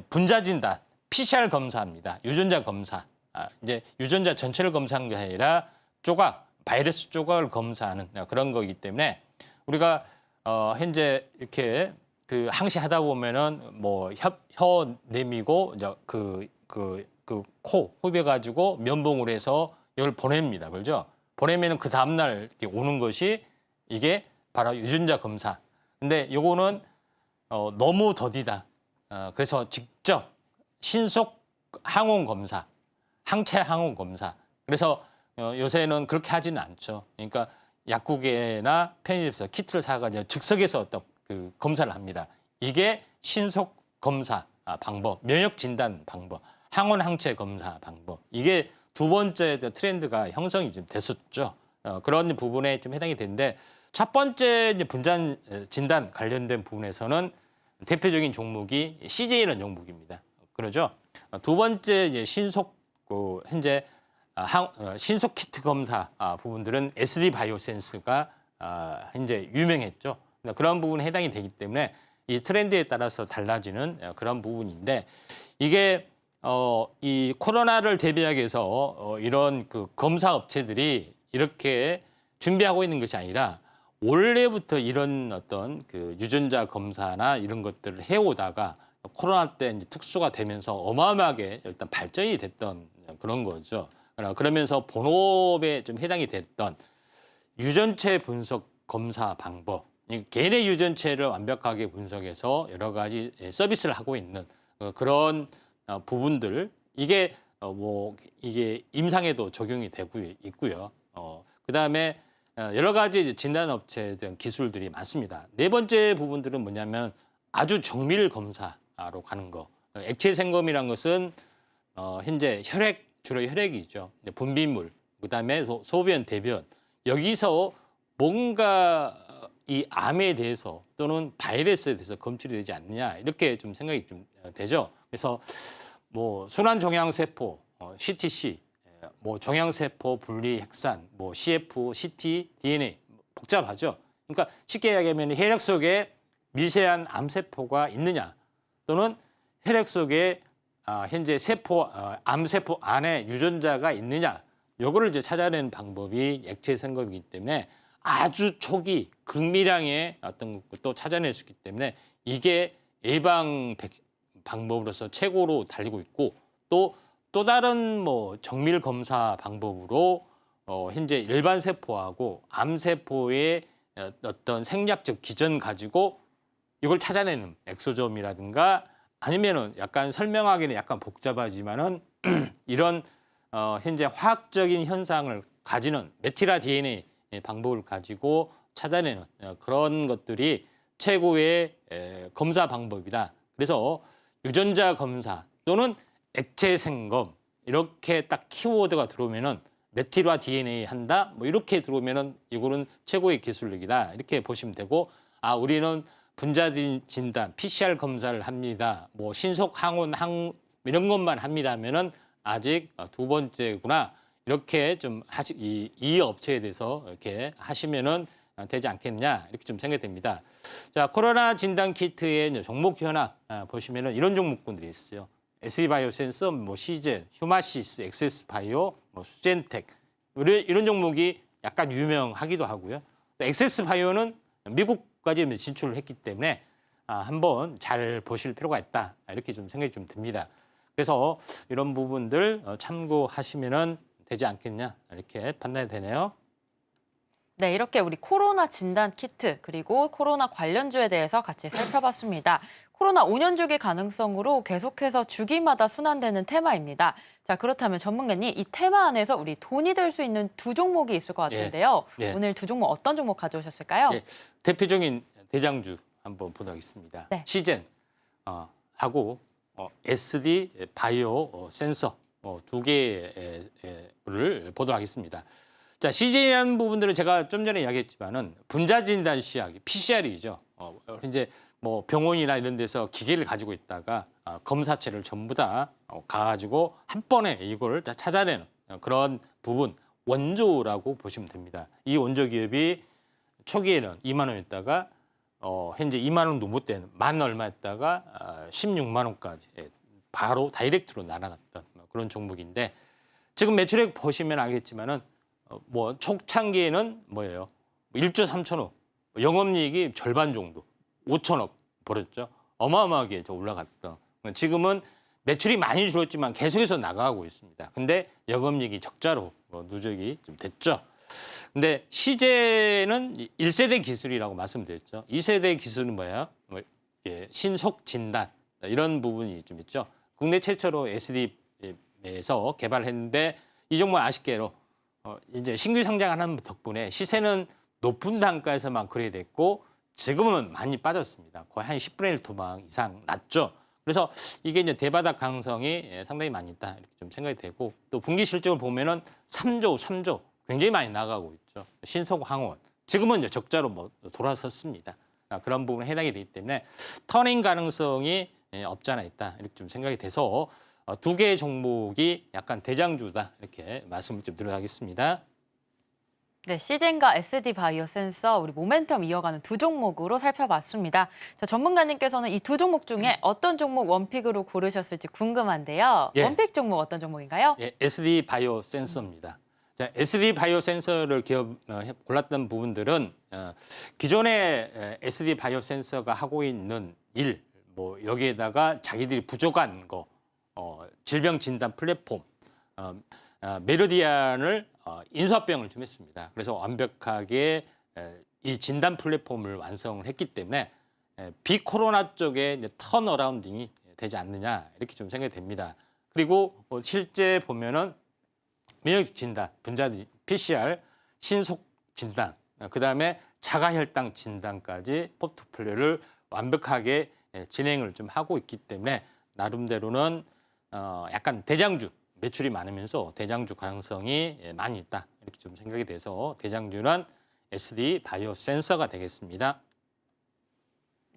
분자 진단, PCR 검사입니다. 유전자 검사. 이제 유전자 전체를 검사하는 게 아니라 바이러스 조각을 검사하는 그런 거기 때문에 우리가 현재 이렇게 항시하다 보면은 뭐 혀 내미고 이제 코 호흡해 가지고 면봉을 해서 이걸 보냅니다. 그렇죠? 보내면은 그 다음 날 이렇게 오는 것이 이게 바로 유전자 검사. 근데 요거는 너무 더디다. 그래서 직접 신속 항원 검사, 항체 항원 검사. 그래서 요새는 그렇게 하지는 않죠. 그러니까 약국이나 편의점에서 키트를 사가지고 즉석에서 어떤 검사를 합니다. 이게 신속 검사 방법, 면역 진단 방법, 항원 항체 검사 방법. 이게 두 번째 트렌드가 형성이 좀 됐었죠. 그런 부분에 좀 해당이 되는데 첫 번째 이제 분자 진단 관련된 부분에서는 대표적인 종목이 CJ라는 종목입니다. 그러죠. 두 번째 이제 신속 현재 신속 키트 검사 부분들은 SD 바이오센스가 현재 유명했죠. 그런 부분에 해당이 되기 때문에 이 트렌드에 따라서 달라지는 그런 부분인데 이게 이 코로나를 대비하기 위해서 이런 검사 업체들이 이렇게 준비하고 있는 것이 아니라 원래부터 이런 어떤 유전자 검사나 이런 것들을 해오다가 코로나 때 이제 특수가 되면서 어마어마하게 일단 발전이 됐던 그런 거죠. 그러면서 본업에 좀 해당이 됐던 유전체 분석 검사 방법, 개인의 유전체를 완벽하게 분석해서 여러 가지 서비스를 하고 있는 그런 부분들 이게 이게 임상에도 적용이 되고 있고요. 그다음에 여러 가지 진단 업체에 대한 기술들이 많습니다. 네 번째 부분들은 뭐냐면 아주 정밀 검사로 가는 거. 액체 생검이란 것은 현재 주로 혈액이죠. 분비물, 그다음에 소변, 대변. 여기서 뭔가 이 암에 대해서 또는 바이러스에 대해서 검출이 되지 않느냐 이렇게 좀 생각이 좀 되죠. 그래서 뭐 순환 종양세포, CTC, 뭐 종양세포 분리 핵산, 뭐 CF, CT, DNA 복잡하죠. 그러니까 쉽게 이야기하면 혈액 속에 미세한 암세포가 있느냐 또는 혈액 속에 현재 암세포 안에 유전자가 있느냐 요거를 이제 찾아내는 방법이 액체 생검이기 때문에 아주 초기 극미량의 어떤 것도 찾아낼 수 있기 때문에 이게 예방 방법으로서 최고로 달리고 있고 또 다른 뭐 정밀 검사 방법으로 현재 일반 세포하고 암 세포의 어떤 생략적 기전 가지고 이걸 찾아내는 엑소점이라든가 아니면은 약간 설명하기는 약간 복잡하지만은 이런 현재 화학적인 현상을 가지는 메티라 DNA 방법을 가지고 찾아내는 그런 것들이 최고의 검사 방법이다. 그래서 유전자 검사 또는 액체 생검 이렇게 딱 키워드가 들어오면은 메티라 DNA 한다 뭐 이렇게 들어오면은 이거는 최고의 기술력이다 이렇게 보시면 되고 우리는 분자 진단 PCR 검사를 합니다. 뭐 신속 항원 이런 것만 합니다 하면은 아직 두 번째구나 이렇게 좀 이 업체에 대해서 이렇게 하시면은 되지 않겠냐 이렇게 좀 생각이 됩니다. 자, 코로나 진단 키트의 종목 현황 보시면은 이런 종목군들이 있어요. SD 바이오센스, 뭐 시젠, 휴마시스, 엑세스 바이오, 뭐 수젠텍 이런 종목이 약간 유명하기도 하고요. 엑세스 바이오는 미국까지 진출을 했기 때문에 한번 잘 보실 필요가 있다 이렇게 좀 생각이 좀 듭니다. 그래서 이런 부분들 참고하시면은 되지 않겠냐 이렇게 판단이 되네요. 네, 이렇게 우리 코로나 진단 키트 그리고 코로나 관련주에 대해서 같이 살펴봤습니다. 코로나 5년 주기 가능성으로 계속해서 주기마다 순환되는 테마입니다. 자, 그렇다면 전문가님, 이 테마 안에서 우리 돈이 될 수 있는 두 종목이 있을 것 같은데요. 예. 오늘 두 종목 어떤 종목 가져오셨을까요? 예, 대표적인 대장주 한번 보도록 하겠습니다. 네. 시젠 하고 SD 바이오 센서 두 개를 보도록 하겠습니다. 자, 시젠이라는 부분들은 제가 좀 전에 이야기했지만은 분자진단 시약, PCR이죠. 이제 뭐 병원이나 이런 데서 기계를 가지고 있다가 검사체를 전부 다 가가지고 한 번에 이걸 다 찾아내는 그런 부분 원조라고 보시면 됩니다. 이 원조 기업이 초기에는 2만 원이었다가 현재 2만 원도 못 되는 만 얼마였다가 16만 원까지 바로 다이렉트로 날아갔던 그런 종목인데 지금 매출액 보시면 알겠지만은 뭐 초창기에는 뭐예요? 1조 3천억, 영업이익이 절반 정도, 5천억 벌었죠. 어마어마하게 올라갔던. 지금은 매출이 많이 줄었지만 계속해서 나가고 있습니다. 근데 영업이익이 적자로 누적이 좀 됐죠. 근데 시제는 1세대 기술이라고 말씀드렸죠. 2세대 기술은 뭐예요? 신속 진단 이런 부분이 좀 있죠. 국내 최초로 SD에서 개발했는데 이 종목 아쉽게도 이제 신규 상장하는 덕분에 시세는 높은 단가에서만 거래됐고 지금은 많이 빠졌습니다. 거의 한 10분의 1 토막 이상 났죠. 그래서 이게 이제 대바닥 가능성이 상당히 많이 있다 이렇게 좀 생각이 되고 또 분기 실적을 보면은 3조 굉장히 많이 나가고 있죠. 신속항원 지금은 이제 적자로 돌아섰습니다. 그런 부분에 해당이 되기 때문에 터닝 가능성이 없지 않아 있다 이렇게 좀 생각이 돼서 두 개의 종목이 약간 대장주다 이렇게 말씀을 좀 드려야겠습니다. 네, 시젠과 SD 바이오 센서 우리 모멘텀 이어가는 두 종목으로 살펴봤습니다. 자, 전문가님께서는 이 두 종목 중에 어떤 종목 원픽으로 고르셨을지 궁금한데요. 예. 원픽 종목 어떤 종목인가요? 예, SD 바이오 센서입니다. 자, SD 바이오 센서를 골랐던 부분들은 기존의 SD 바이오 센서가 하고 있는 일, 뭐 여기에다가 자기들이 부족한 거, 질병 진단 플랫폼, 메르디안을 인수합병을 좀 했습니다. 그래서 완벽하게 이 진단 플랫폼을 완성을 했기 때문에 비코로나 쪽에 이제 턴어라운딩이 되지 않느냐 이렇게 좀 생각이 됩니다. 그리고 실제 보면은 면역 진단, 분자 PCR, 신속 진단, 그다음에 자가혈당 진단까지 포트폴리오를 완벽하게 진행을 좀 하고 있기 때문에 나름대로는 약간 대장주 매출이 많으면서 대장주 가능성이 많이 있다 이렇게 좀 생각이 돼서 대장주는 SD 바이오 센서가 되겠습니다.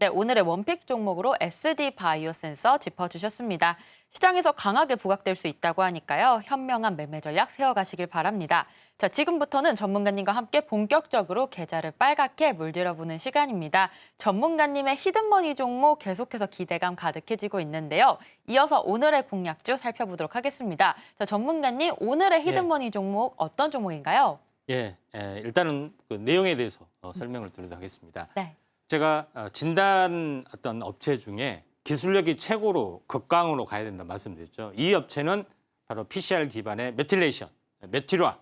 네, 오늘의 원픽 종목으로 SD 바이오 센서 짚어주셨습니다. 시장에서 강하게 부각될 수 있다고 하니까요. 현명한 매매 전략 세워가시길 바랍니다. 자, 지금부터는 전문가님과 함께 본격적으로 계좌를 빨갛게 물들여보는 시간입니다. 전문가님의 히든머니 종목 계속해서 기대감 가득해지고 있는데요. 이어서 오늘의 공략주 살펴보도록 하겠습니다. 자, 전문가님, 오늘의 히든머니 종목 어떤 종목인가요? 예, 일단은 그 내용에 대해서 설명을 드리도록 하겠습니다. 네. 제가 진단 어떤 업체 중에 기술력이 최고로 극강으로 가야 된다 말씀드렸죠. 이 업체는 바로 PCR 기반의 메틸레이션, 메틸화,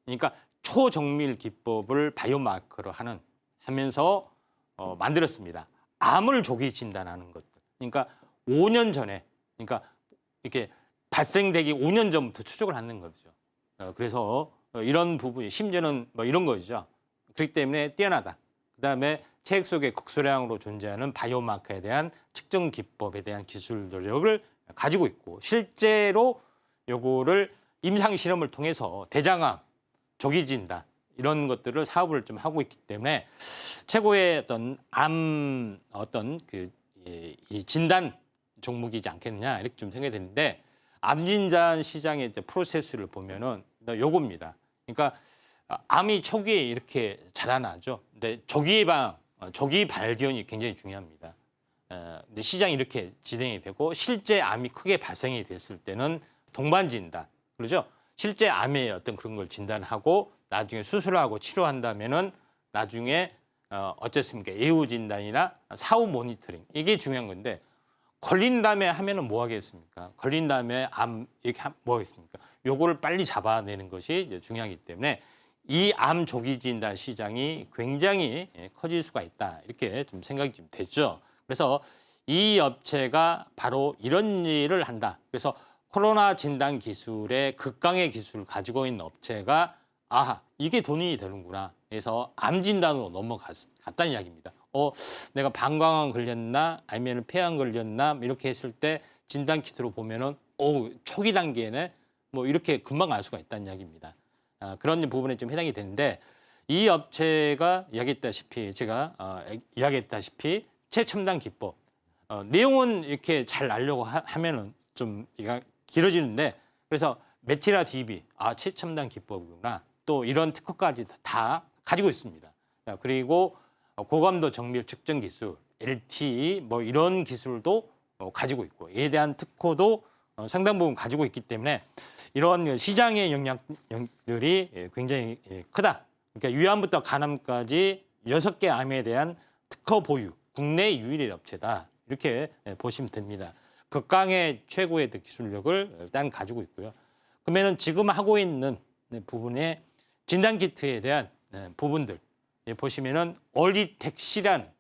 그러니까 초정밀 기법을 바이오마커로 하면서 만들었습니다. 암을 조기 진단하는 것들. 그러니까 5년 전에, 그러니까 이렇게 발생되기 5년 전부터 추적을 하는 거죠. 그래서 이런 부분이 심지어는 뭐 이런 거죠. 그렇기 때문에 뛰어나다. 그다음에 체액 속에 극소량으로 존재하는 바이오마커에 대한 측정 기법에 대한 기술 노력을 가지고 있고 실제로 요거를 임상 실험을 통해서 대장암, 조기 진단 이런 것들을 사업을 좀 하고 있기 때문에 최고의 어떤 이 진단 종목이지 않겠느냐 이렇게 좀 생각이 되는데 암 진단 시장의 이제 프로세스를 보면은 요겁니다. 그러니까 암이 초기에 이렇게 자라나죠. 근데 조기 발견이 굉장히 중요합니다. 근데 시장이 이렇게 진행이 되고 실제 암이 크게 발생이 됐을 때는 동반 진단, 그렇죠? 실제 암의 어떤 그런 걸 진단하고 나중에 수술하고 치료한다면은 나중에 어쨌습니까? 예후 진단이나 사후 모니터링 이게 중요한 건데 걸린 다음에 하면은 뭐 하겠습니까? 걸린 다음에 암 이렇게 뭐 하겠습니까? 요거를 빨리 잡아내는 것이 이제 중요하기 때문에 이 암 조기 진단 시장이 굉장히 커질 수가 있다. 이렇게 좀 생각이 좀 됐죠. 그래서 이 업체가 바로 이런 일을 한다. 그래서 코로나 진단 기술의 극강의 기술을 가지고 있는 업체가 아하, 이게 돈이 되는구나. 그래서 암 진단으로 넘어갔다는 이야기입니다. 내가 방광암 걸렸나 아니면 폐암 걸렸나 이렇게 했을 때 진단 키트로 보면은 초기 단계에는 뭐 이렇게 금방 알 수가 있다는 이야기입니다. 그런 부분에 좀 해당이 되는데 이 업체가 이야기했다시피 제가 이야기했다시피 최첨단 기법 내용은 이렇게 잘 알려고 하면은 좀 이가 길어지는데 그래서 메티라 DB 최첨단 기법이구나 또 이런 특허까지 다 가지고 있습니다. 그리고 고감도 정밀 측정 기술 LTE 뭐 이런 기술도 가지고 있고 이에 대한 특허도 상당 부분 가지고 있기 때문에 이런 시장의 영향들이 굉장히 크다. 그러니까 위암부터 간암까지 6개 암에 대한 특허 보유, 국내 유일의 업체다. 이렇게 보시면 됩니다. 극강의 최고의 기술력을 일단 가지고 있고요. 그러면은 지금 하고 있는 부분의 진단 키트에 대한 부분들 보시면은 얼리텍시란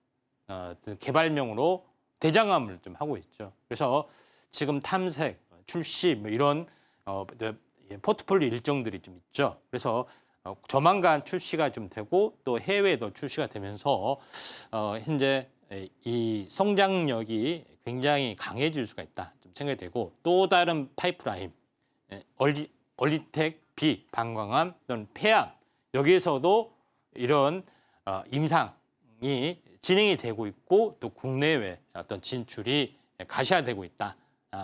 개발명으로 대장암을 좀 하고 있죠. 그래서 지금 탐색, 출시 뭐 이런 포트폴리오 일정들이 좀 있죠. 그래서 조만간 출시가 좀 되고 또 해외에도 출시가 되면서 현재 이 성장력이 굉장히 강해질 수가 있다 좀 생각이 되고 또 다른 파이프라인 얼리텍 B 방광암 또는 폐암 여기에서도 이런 임상이 진행이 되고 있고 또 국내외 어떤 진출이 가시화되고 있다.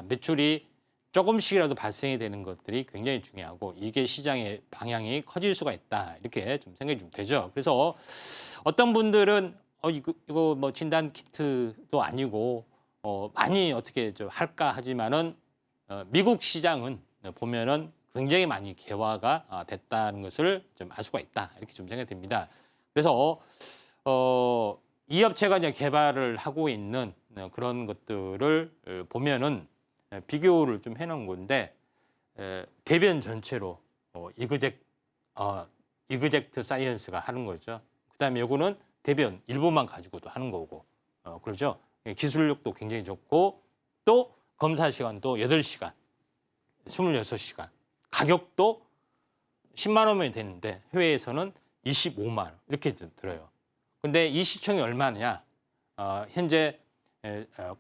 매출이 조금씩이라도 발생이 되는 것들이 굉장히 중요하고 이게 시장의 방향이 커질 수가 있다. 이렇게 좀 생각이 좀 되죠. 그래서 어떤 분들은 이거 뭐 진단 키트도 아니고 많이 어떻게 좀 할까 하지만은 미국 시장은 보면은 굉장히 많이 개화가 됐다는 것을 좀 알 수가 있다. 이렇게 좀 생각이 됩니다. 그래서 이 업체가 이제 개발을 하고 있는 그런 것들을 보면은 비교를 좀 해놓은 건데 대변 전체로 이그젝트 사이언스가 하는 거죠. 그다음에 요거는 대변 일부만 가지고도 하는 거고 그렇죠. 기술력도 굉장히 좋고 또 검사 시간도 8시간, 26시간, 가격도 10만 원이 되는데 해외에서는 25만 원 이렇게 들어요. 근데 이 시총이 얼마냐? 현재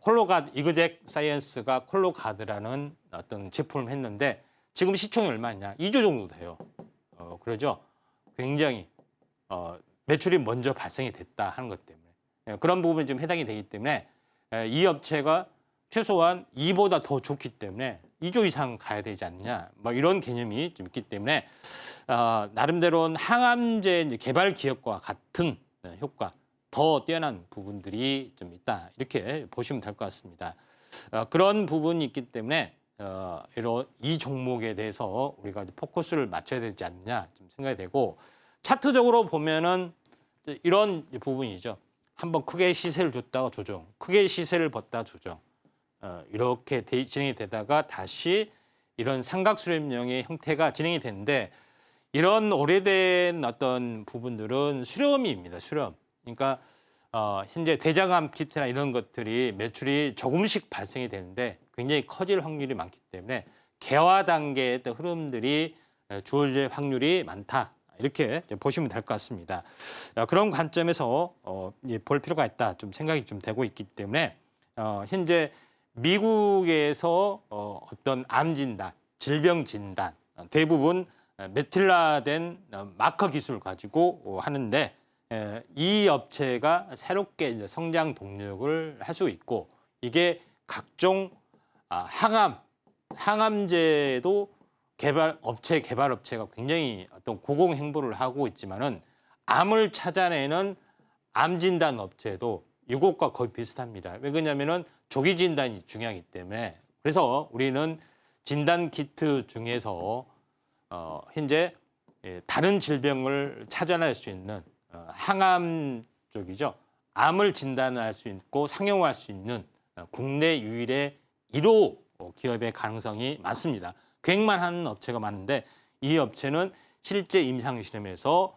콜로가드 이그젝 사이언스가 콜로가드라는 어떤 제품을 했는데 지금 시총이 얼마냐? 2조 정도 돼요. 그러죠. 굉장히 매출이 먼저 발생이 됐다 하는 것 때문에 그런 부분이 좀 해당이 되기 때문에 이 업체가 최소한 2보다 더 좋기 때문에 2조 이상 가야 되지 않냐? 뭐 이런 개념이 좀 있기 때문에 나름대로는 항암제 이제 개발 기업과 같은 효과, 더 뛰어난 부분들이 좀 있다. 이렇게 보시면 될 것 같습니다. 그런 부분이 있기 때문에 이 종목에 대해서 우리가 이제 포커스를 맞춰야 되지 않느냐 좀 생각이 되고 차트적으로 보면은 이런 부분이죠. 한번 크게 시세를 줬다가 조정, 크게 시세를 벗다 조정. 이렇게 진행이 되다가 다시 이런 삼각수렴형의 형태가 진행이 되는데 이런 오래된 어떤 부분들은 수렴입니다. 수렴. 그러니까 현재 대장암 키트나 이런 것들이 매출이 조금씩 발생이 되는데 굉장히 커질 확률이 많기 때문에 개화 단계의 어떤 흐름들이 주어질 확률이 많다. 이렇게 보시면 될 것 같습니다. 그런 관점에서 볼 필요가 있다. 좀 생각이 좀 되고 있기 때문에 현재 미국에서 어떤 암 진단, 질병 진단 대부분 메틸라된 마커 기술을 가지고 하는데 이 업체가 새롭게 이제 성장 동력을 할 수 있고 이게 각종 항암제도 개발 업체가 굉장히 어떤 고공 행보를 하고 있지만은 암을 찾아내는 암 진단 업체도 이것과 거의 비슷합니다. 왜 그러냐면은 조기 진단이 중요하기 때문에 그래서 우리는 진단 키트 중에서 현재 다른 질병을 찾아낼 수 있는 항암 쪽이죠. 암을 진단할 수 있고 상용화할 수 있는 국내 유일의 1호 기업의 가능성이 많습니다. 계획만 하는 업체가 많은데 이 업체는 실제 임상 실험에서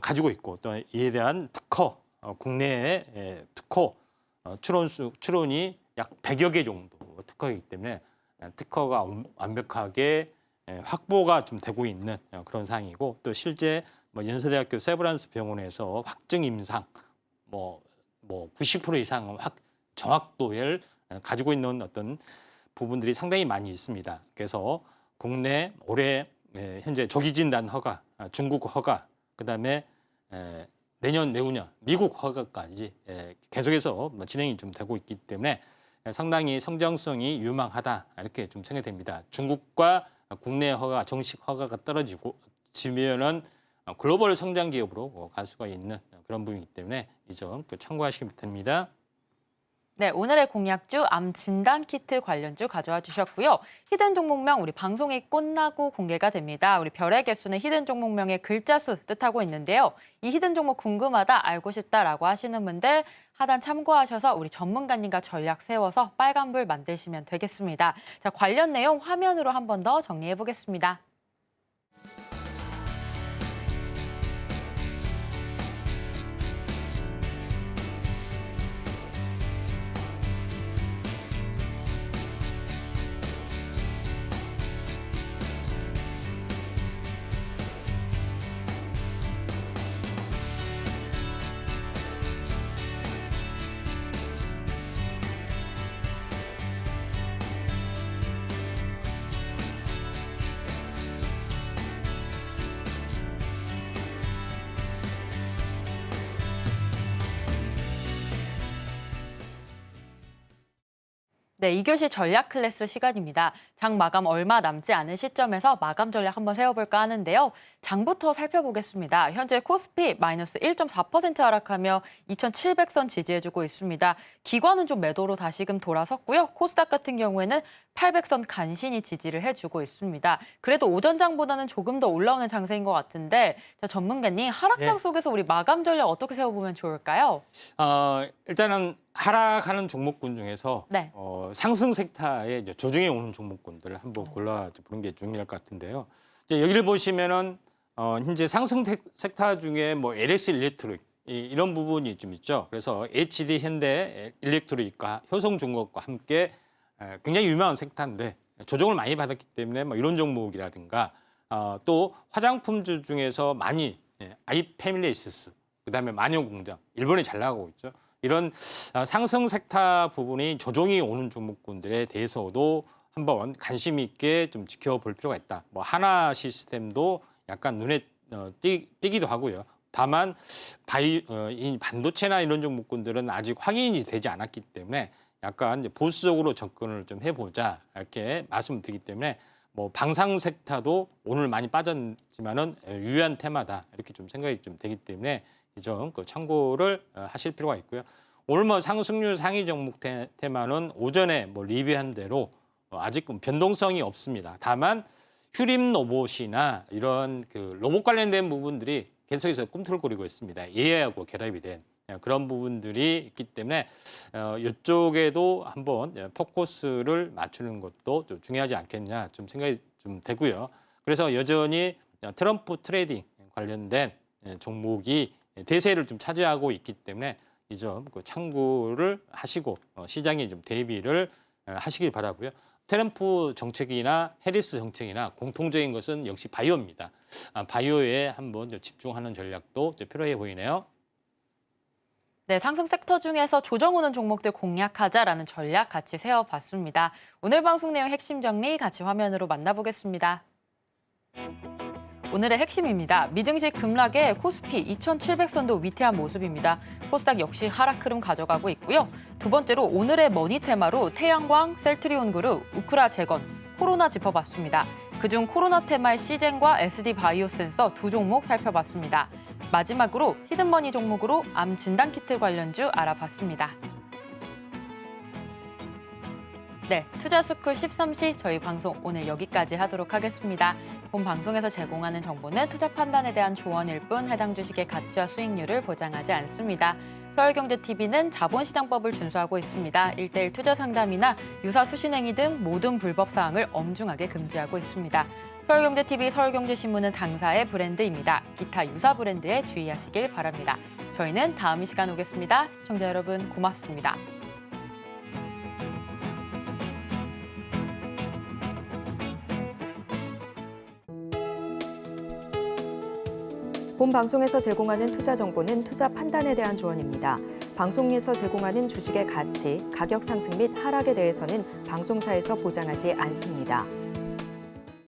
가지고 있고 또 이에 대한 특허, 국내의 특허 출원이 약 100여 개 정도 특허이기 때문에 특허가 완벽하게 확보가 좀 되고 있는 그런 상황이고 또 실제 뭐 연세대학교 세브란스 병원에서 확증 임상 뭐 90% 이상 정확도를 가지고 있는 어떤 부분들이 상당히 많이 있습니다. 그래서 국내 올해 현재 조기 진단 허가, 중국 허가, 그다음에 내년 내후년 미국 허가까지 계속해서 진행이 좀 되고 있기 때문에 상당히 성장성이 유망하다 이렇게 좀 생각됩니다. 중국과 국내 허가, 정식 허가가 떨어지면은 글로벌 성장 기업으로 갈 수가 있는 그런 부분이기 때문에 이 점 참고하시면 됩니다. 네, 오늘의 공약주 암 진단 키트 관련주 가져와 주셨고요. 히든 종목명 우리 방송이 끝나고 공개가 됩니다. 우리 별의 개수는 히든 종목명의 글자 수 뜻하고 있는데요. 이 히든 종목 궁금하다, 알고 싶다라고 하시는 분들 하단 참고하셔서 우리 전문가님과 전략 세워서 빨간불 만드시면 되겠습니다. 자, 관련 내용 화면으로 한 번 더 정리해 보겠습니다. 네, 2교시 전략 클래스 시간입니다. 장 마감 얼마 남지 않은 시점에서 마감 전략 한번 세워볼까 하는데요. 장부터 살펴보겠습니다. 현재 코스피 마이너스 1.4% 하락하며 2,700선 지지해주고 있습니다. 기관은 좀 매도로 다시금 돌아섰고요. 코스닥 같은 경우에는 800선 간신히 지지를 해주고 있습니다. 그래도 오전장보다는 조금 더 올라오는 장세인 것 같은데 자, 전문가님 하락장 속에서 우리 마감 전략 어떻게 세워보면 좋을까요? 일단은 하락하는 종목군 중에서 네. 상승 섹터에 이제 조정해 오는 종목군들을 한번 골라보는 게 중요할 것 같은데요. 이제 여기를 보시면은 현재 상승 섹터 중에 뭐 LS 일렉트로닉 이런 부분이 좀 있죠. 그래서 HD 현대 일렉트로닉과 효성중공업과 함께 굉장히 유명한 섹터인데 조정을 많이 받았기 때문에 뭐 이런 종목이라든가 또 화장품주 중에서 많이 아이패밀리시스 그다음에 마녀공장 일본이 잘 나가고 있죠. 이런 상승 섹터 부분이 조정이 오는 종목군들에 대해서도 한번 관심 있게 좀 지켜볼 필요가 있다. 뭐 하나 시스템도 약간 눈에 띄기도 하고요. 다만 이 반도체나 이런 종목군들은 아직 확인이 되지 않았기 때문에 약간 이제 보수적으로 접근을 좀 해보자 이렇게 말씀드리기 때문에 뭐 방산 섹터도 오늘 많이 빠졌지만은 유효한 테마다 이렇게 좀 생각이 좀 되기 때문에 이 점 참고를 하실 필요가 있고요. 오늘 뭐 상승률 상위 종목 테마는 오전에 뭐 리뷰한 대로 아직 변동성이 없습니다. 다만 휴림 로봇이나 이런 그 로봇 관련된 부분들이 계속해서 꿈틀거리고 있습니다. AI하고 결합이 된 그런 부분들이 있기 때문에 이쪽에도 한번 포커스를 맞추는 것도 좀 중요하지 않겠냐 좀 생각이 좀 되고요. 그래서 여전히 트럼프 트레이딩 관련된 종목이 대세를 좀 차지하고 있기 때문에 이 점 참고를 하시고 시장에 좀 대비를 하시길 바라고요. 트럼프 정책이나 해리스 정책이나 공통적인 것은 역시 바이오입니다. 바이오에 한번 집중하는 전략도 필요해 보이네요. 네, 상승 섹터 중에서 조정 오는 종목들 공략하자라는 전략 같이 세워봤습니다. 오늘 방송 내용 핵심 정리 같이 화면으로 만나보겠습니다. 오늘의 핵심입니다. 미증시 급락에 코스피 2,700선도 위태한 모습입니다. 코스닥 역시 하락 흐름 가져가고 있고요. 두 번째로 오늘의 머니 테마로 태양광, 셀트리온 그룹, 우크라 재건, 코로나 짚어봤습니다. 그중 코로나 테마의 시젠과 SD 바이오 센서 두 종목 살펴봤습니다. 마지막으로 히든머니 종목으로 암 진단 키트 관련주 알아봤습니다. 네, 투자스쿨 13시 저희 방송 오늘 여기까지 하도록 하겠습니다. 본 방송에서 제공하는 정보는 투자 판단에 대한 조언일 뿐 해당 주식의 가치와 수익률을 보장하지 않습니다. 서울경제TV는 자본시장법을 준수하고 있습니다. 1:1 투자 상담이나 유사 수신행위 등 모든 불법 사항을 엄중하게 금지하고 있습니다. 서울경제TV, 서울경제신문은 당사의 브랜드입니다. 기타 유사 브랜드에 주의하시길 바랍니다. 저희는 다음 이 시간 오겠습니다. 시청자 여러분 고맙습니다. 본 방송에서 제공하는 투자 정보는 투자 판단에 대한 조언입니다. 방송에서 제공하는 주식의 가치, 가격 상승 및 하락에 대해서는 방송사에서 보장하지 않습니다.